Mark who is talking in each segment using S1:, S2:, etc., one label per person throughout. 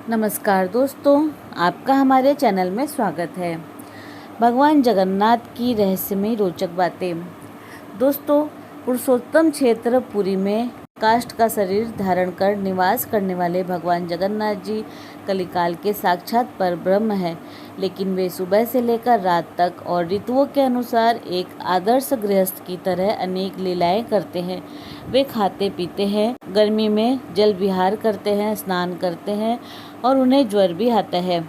S1: नमस्कार दोस्तों, आपका हमारे चैनल में स्वागत है। भगवान जगन्नाथ की रहस्यमय रोचक बातें। दोस्तों, पुरुषोत्तम क्षेत्र पुरी में काष्ठ का शरीर धारण कर निवास करने वाले भगवान जगन्नाथ जी कलिकाल के साक्षात परब्रह्म है। लेकिन वे सुबह से लेकर रात तक और ऋतुओं के अनुसार एक आदर्श गृहस्थ की तरह अनेक लीलाएं करते हैं। वे खाते पीते हैं, गर्मी में जल विहार करते हैं, स्नान करते हैं और उन्हें ज्वर भी आता है।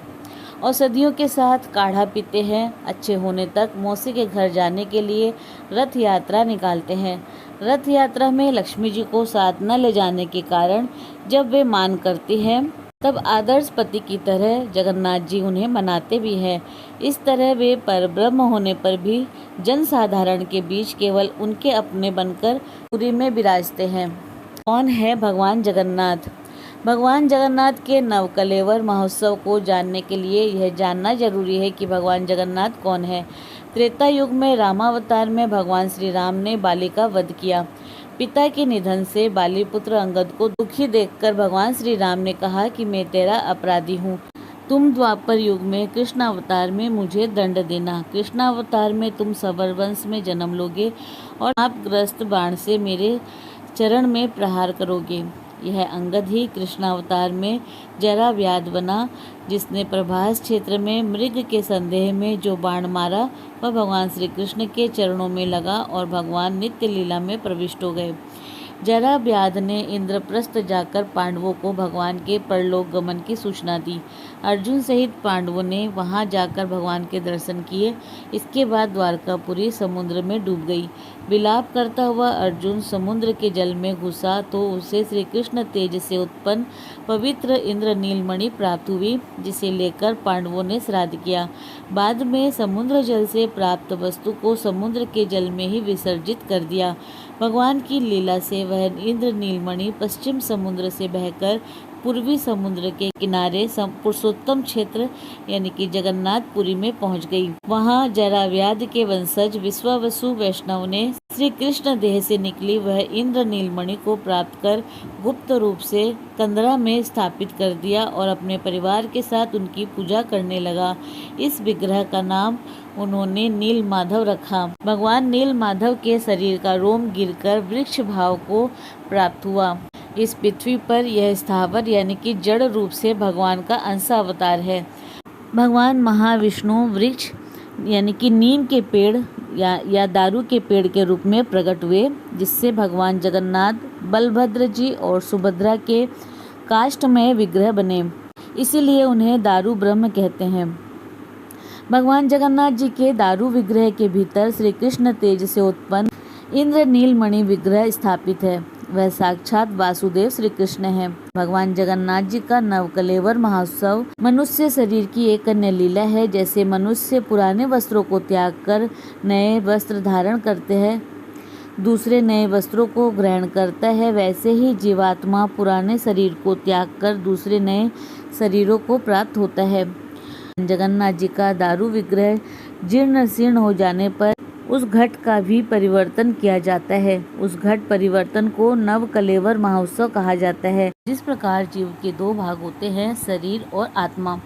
S1: औषधियों के साथ काढ़ा पीते हैं। अच्छे होने तक मौसी के घर जाने के लिए रथ यात्रा निकालते हैं। रथ यात्रा में लक्ष्मी जी को साथ न ले जाने के कारण जब वे मान करती हैं तब आदर्श पति की तरह जगन्नाथ जी उन्हें मनाते भी हैं। इस तरह वे परब्रह्म होने पर भी जनसाधारण के बीच केवल उनके अपने बनकर पुरी में विराजते हैं। कौन है भगवान जगन्नाथ? भगवान जगन्नाथ के नवकलेवर महोत्सव को जानने के लिए यह जानना जरूरी है कि भगवान जगन्नाथ कौन है। त्रेता युग में रामावतार में भगवान श्री राम ने बाली का वध किया। पिता के निधन से बाली पुत्र अंगद को दुखी देखकर भगवान श्री राम ने कहा कि मैं तेरा अपराधी हूँ। तुम द्वापर युग में कृष्ण अवतार में मुझे दंड देना। कृष्ण अवतार में तुम सवर वंश में जन्म लोगे और आपग्रस्त बाण से मेरे चरण में प्रहार करोगे। यह अंगद ही कृष्णावतार में जरा व्याध बना, जिसने प्रभास क्षेत्र में मृग के संदेह में जो बाण मारा वह भगवान श्री कृष्ण के चरणों में लगा और भगवान नित्य लीला में प्रविष्ट हो गए। जरा व्याध ने इंद्रप्रस्थ जाकर पांडवों को भगवान के परलोक गमन की सूचना दी। अर्जुन सहित पांडवों ने वहां जाकर भगवान के दर्शन किए। इसके बाद द्वारकापुरी समुद्र में डूब गई। विलाप करता हुआ अर्जुन समुद्र के जल में घुसा तो उसे श्री कृष्ण तेज से उत्पन्न पवित्र इंद्र नीलमणि प्राप्त हुई, जिसे लेकर पांडवों ने श्राद्ध किया। बाद में समुद्र जल से प्राप्त वस्तु को समुद्र के जल में ही विसर्जित कर दिया। भगवान की लीला से वह इंद्र नीलमणि पश्चिम समुद्र से बहकर पूर्वी समुद्र के किनारे पुरुषोत्तम क्षेत्र यानी कि जगन्नाथपुरी में पहुंच गई। वहां जराव्याध के वंशज विश्वावसु वैष्णव ने श्री कृष्ण देह से निकली वह इंद्र नीलमणि को प्राप्त कर गुप्त रूप से कंदरा में स्थापित कर दिया और अपने परिवार के साथ उनकी पूजा करने लगा। इस विग्रह का नाम उन्होंने नील माधव रखा। भगवान नील माधव के शरीर का रोम गिरकर वृक्ष भाव को प्राप्त हुआ। इस पृथ्वी पर यह स्थावर यानी कि जड़ रूप से भगवान का अंशावतार है। भगवान महाविष्णु वृक्ष यानी कि नीम के पेड़ या दारू के पेड़ के रूप में प्रकट हुए, जिससे भगवान जगन्नाथ, बलभद्र जी और सुभद्रा के काष्ठमय विग्रह बने। इसीलिए उन्हें दारू ब्रह्म कहते हैं। भगवान जगन्नाथ जी के दारू विग्रह के भीतर श्री कृष्ण तेज से उत्पन्न इंद्र नीलमणि विग्रह स्थापित है। वह साक्षात वासुदेव श्री कृष्ण है। भगवान जगन्नाथ जी का नवकलेवर महोत्सव मनुष्य शरीर की एक अन्य लीला है। जैसे मनुष्य पुराने वस्त्रों को त्याग कर नए वस्त्र धारण करते हैं, दूसरे नए वस्त्रों को ग्रहण करता है, वैसे ही जीवात्मा पुराने शरीर को त्याग कर दूसरे नए शरीरों को प्राप्त होता है। जगन्नाथ जी का दारू विग्रह जीर्ण शीर्ण हो जाने पर उस घट का भी परिवर्तन किया जाता है। उस घट परिवर्तन को नवकलेवर महोत्सव कहा जाता है। जिस प्रकार जीव के दो भाग होते हैं, शरीर और आत्मा,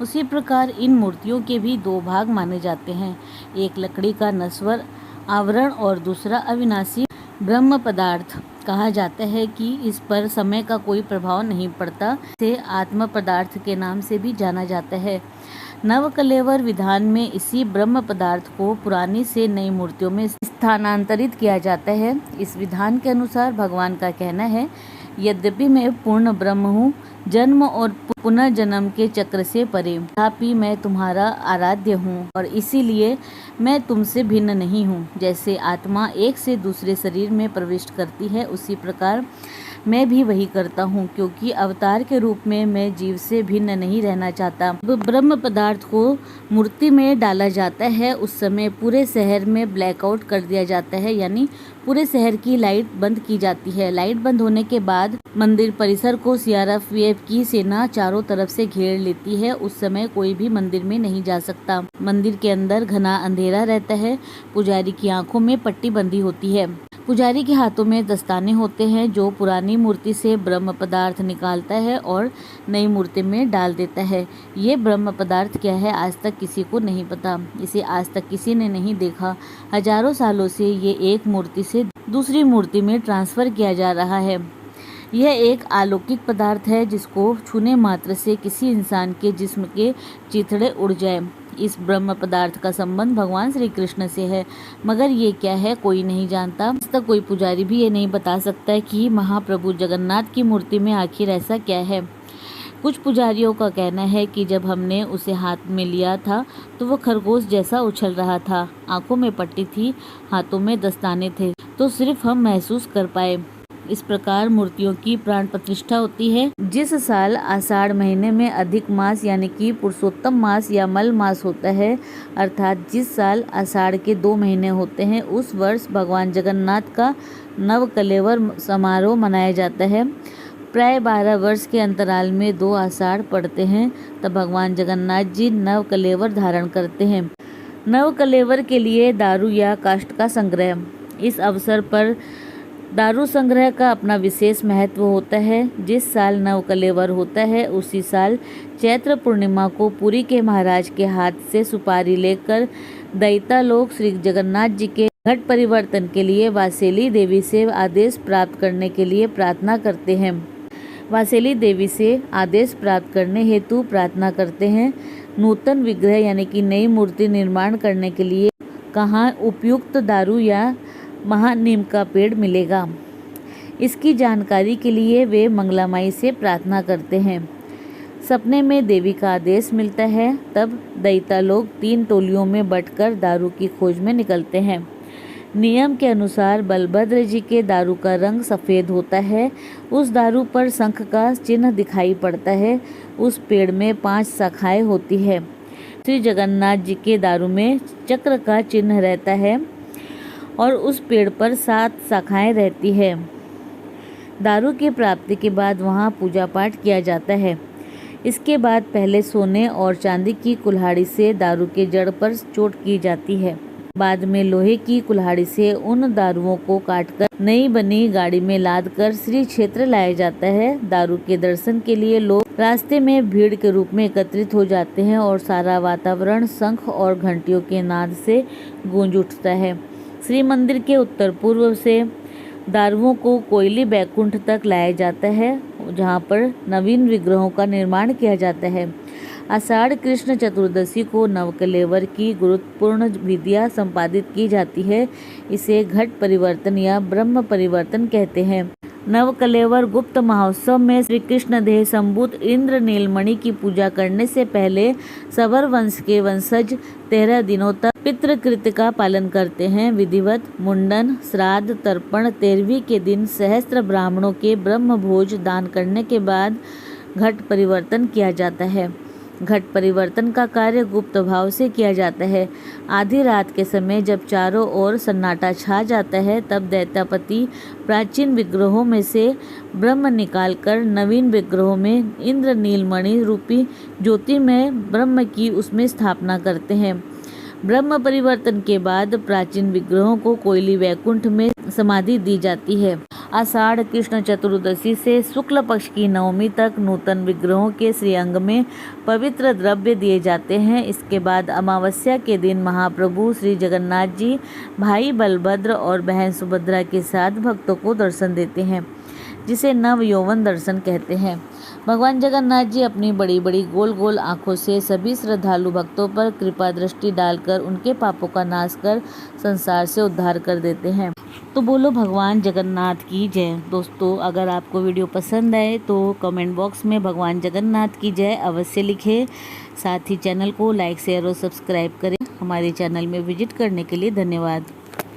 S1: उसी प्रकार इन मूर्तियों के भी दो भाग माने जाते हैं। एक लकड़ी का नश्वर आवरण और दूसरा अविनाशी ब्रह्म पदार्थ। कहा जाता है कि इस पर समय का कोई प्रभाव नहीं पड़ता। इसे आत्म पदार्थ के नाम से भी जाना जाता है। नवकलेवर विधान में इसी ब्रह्म पदार्थ को पुरानी से नई मूर्तियों में स्थानांतरित किया जाता है। इस विधान के अनुसार भगवान का कहना है, यद्यपि मैं पूर्ण ब्रह्म हूँ, जन्म और पुनर्जन्म के चक्र से परे, तथापि मैं तुम्हारा आराध्य हूँ और इसीलिए मैं तुमसे भिन्न नहीं हूँ। जैसे आत्मा एक से दूसरे शरीर में प्रविष्ट करती है, उसी प्रकार मैं भी वही करता हूँ, क्योंकि अवतार के रूप में मैं जीव से भिन्न नहीं रहना चाहता। ब्रह्म पदार्थ को मूर्ति में डाला जाता है, उस समय पूरे शहर में ब्लैकआउट कर दिया जाता है, यानी पूरे शहर की लाइट बंद की जाती है। लाइट बंद होने के बाद मंदिर परिसर को सीआरपीएफ की सेना चारों तरफ से घेर लेती है। उस समय कोई भी मंदिर में नहीं जा सकता। मंदिर के अंदर घना अंधेरा रहता है। पुजारी की आंखों में पट्टी बंधी होती है। पुजारी के हाथों में दस्ताने होते हैं जो पुरानी मूर्ति से ब्रह्म पदार्थ निकालता है और नई मूर्ति में डाल देता है। ये ब्रह्म पदार्थ क्या है आज तक किसी को नहीं पता, इसे आज तक किसी ने नहीं देखा। हजारों सालों से ये एक मूर्ति से दूसरी मूर्ति में ट्रांसफ़र किया जा रहा है। यह एक अलौकिक पदार्थ है जिसको छूने मात्र से किसी इंसान के जिस्म के चिथड़े उड़ जाए। इस ब्रह्म पदार्थ का संबंध भगवान श्री कृष्ण से है, मगर ये क्या है कोई नहीं जानता। आज तक कोई पुजारी भी ये नहीं बता सकता कि महाप्रभु जगन्नाथ की मूर्ति में आखिर ऐसा क्या है। कुछ पुजारियों का कहना है कि जब हमने उसे हाथ में लिया था तो वो खरगोश जैसा उछल रहा था, आंखों में पट्टी थी, हाथों में दस्ताने थे, तो सिर्फ हम महसूस कर पाए। इस प्रकार मूर्तियों की प्राण प्रतिष्ठा होती है। जिस साल आषाढ़ महीने में अधिक मास यानी कि पुरुषोत्तम मास या मल मास होता है, अर्थात जिस साल आषाढ़ के 2 महीने होते हैं, उस वर्ष भगवान जगन्नाथ का नव कलेवर समारोह मनाया जाता है। प्राय 12 वर्ष के अंतराल में 2 आषाढ़ पड़ते हैं, तब भगवान जगन्नाथ जी नव कलेवर धारण करते हैं। नव कलेवर के लिए दारू या काष्ठ का संग्रह। इस अवसर पर दारू संग्रह का अपना विशेष महत्व होता है। जिस साल नव कलेवर होता है उसी साल चैत्र पूर्णिमा को पुरी के महाराज के हाथ से सुपारी लेकर दैता लोग श्री जगन्नाथ जी के घट परिवर्तन के लिए वासेली देवी से आदेश प्राप्त करने के लिए प्रार्थना करते हैं। वासेली देवी से आदेश प्राप्त करने हेतु प्रार्थना करते हैं। नूतन विग्रह यानी कि नई मूर्ति निर्माण करने के लिए कहाँ उपयुक्त दारू या महानीम का पेड़ मिलेगा, इसकी जानकारी के लिए वे मंगलामाई से प्रार्थना करते हैं। सपने में देवी का आदेश मिलता है, तब दैता लोग 3 टोलियों में बंटकर दारू की खोज में निकलते हैं। नियम के अनुसार बलभद्र जी के दारू का रंग सफ़ेद होता है। उस दारू पर शंख का चिन्ह दिखाई पड़ता है। उस पेड़ में 5 शाखाएं होती है। श्री जगन्नाथ जी के दारू में चक्र का चिन्ह रहता है और उस पेड़ पर 7 शाखाएं रहती है। दारू की प्राप्ति के बाद वहां पूजा पाठ किया जाता है। इसके बाद पहले सोने और चांदी की कुल्हाड़ी से दारू के जड़ पर चोट की जाती है। बाद में लोहे की कुल्हाड़ी से उन दारुओं को काटकर नई बनी गाड़ी में लादकर श्री क्षेत्र लाया जाता है। दारू के दर्शन के लिए लोग रास्ते में भीड़ के रूप में एकत्रित हो जाते हैं और सारा वातावरण शंख और घंटियों के नाद से गूंज उठता है। श्री मंदिर के उत्तर पूर्व से दारुओं को कोयली बैकुंठ तक लाया जाता है, जहाँ पर नवीन विग्रहों का निर्माण किया जाता है। आषाढ़ कृष्ण चतुर्दशी को नवकलेवर की गुरुत्वपूर्ण विधियाँ संपादित की जाती है। इसे घट परिवर्तन या ब्रह्म परिवर्तन कहते हैं। नवकलेवर गुप्त महोत्सव में श्री कृष्ण देह संभूत इंद्र नीलमणि की पूजा करने से पहले सवर वंश के वंशज 13 दिनों तक पितृकृत्य का पालन करते हैं। विधिवत मुंडन, श्राद्ध, तर्पण, 13वीं के दिन सहस्त्र ब्राह्मणों के ब्रह्म भोज दान करने के बाद घट परिवर्तन किया जाता है। घट परिवर्तन का कार्य गुप्त भाव से किया जाता है। आधी रात के समय जब चारों ओर सन्नाटा छा जाता है, तब दैत्यापति प्राचीन विग्रहों में से ब्रह्म निकालकर नवीन विग्रहों में इंद्र नीलमणि रूपी ज्योतिर्मय ब्रह्म की उसमें स्थापना करते हैं। ब्रह्म परिवर्तन के बाद प्राचीन विग्रहों को कोयली वैकुंठ में समाधि दी जाती है। आषाढ़ कृष्ण चतुर्दशी से शुक्ल पक्ष की नवमी तक नूतन विग्रहों के श्रीअंग में पवित्र द्रव्य दिए जाते हैं। इसके बाद अमावस्या के दिन महाप्रभु श्री जगन्नाथ जी भाई बलभद्र और बहन सुभद्रा के साथ भक्तों को दर्शन देते हैं, जिसे नव यौवन दर्शन कहते हैं। भगवान जगन्नाथ जी अपनी बड़ी बड़ी गोल गोल आँखों से सभी श्रद्धालु भक्तों पर कृपा दृष्टि डालकर उनके पापों का नाश कर संसार से उद्धार कर देते हैं। तो बोलो भगवान जगन्नाथ की जय। दोस्तों, अगर आपको वीडियो पसंद आए तो कमेंट बॉक्स में भगवान जगन्नाथ की जय अवश्य लिखें। साथ ही चैनल को लाइक, शेयर और सब्सक्राइब करें। हमारे चैनल में विजिट करने के लिए धन्यवाद।